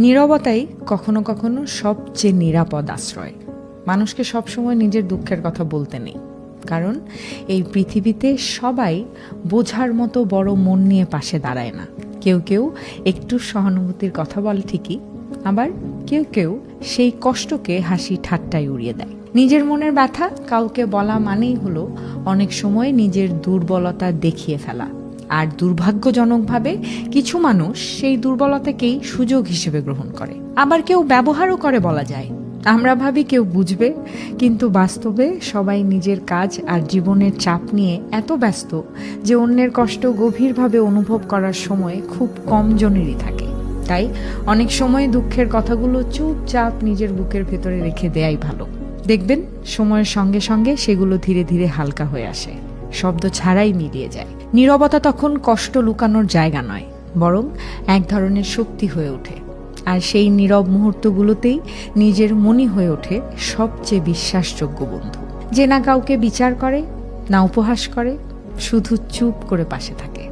নীরবতাই কখনো কখনো সবচেয়ে নিরাপদ আশ্রয়। মানুষকে সবসময় নিজের দুঃখের কথা বলতে নেই, কারণ এই পৃথিবীতে সবাই বোঝার মতো বড় মন নিয়ে পাশে দাঁড়ায় না। কেউ কেউ একটু সহানুভূতির কথা বলে ঠিকই, আবার কেউ কেউ সেই কষ্টকে হাসি ঠাট্টায় উড়িয়ে দেয়। নিজের মনের ব্যথা কাউকে বলা মানেই হলো অনেক সময় নিজের দুর্বলতা দেখিয়ে ফেলা। আর দুর্ভাগ্যজনকভাবে কিছু মানুষ সেই দুর্বলতাকেই সুযোগ হিসেবে গ্রহণ করে, আবার কেউ ব্যবহারও করে বলা যায়। আমরা ভাবি কেউ বুঝবে, কিন্তু বাস্তবে সবাই নিজের কাজ আর জীবনের চাপ নিয়ে এত ব্যস্ত যে অন্যের কষ্ট গভীরভাবে অনুভব করার সময় খুব কম জনেরই থাকে। তাই অনেক সময় দুঃখের কথাগুলো চুপচাপ নিজের বুকের ভেতরে রেখে দেয়াই ভালো। দেখবেন সময়ের সঙ্গে সঙ্গে সেগুলো ধীরে ধীরে হালকা হয়ে আসে, শব্দ ছাড়াই মিলিয়ে যায়। নীরবতা তখন কষ্ট লুকানোর জায়গা নয়, বরং এক ধরনের শক্তি হয়ে ওঠে। আর সেই নীরব মুহূর্তগুলোতেই নিজের মনই হয়ে ওঠে সবচেয়ে বিশ্বাসযোগ্য বন্ধু, যে না কাউকে বিচার করে, না উপহাস করে, শুধু চুপ করে পাশে থাকে।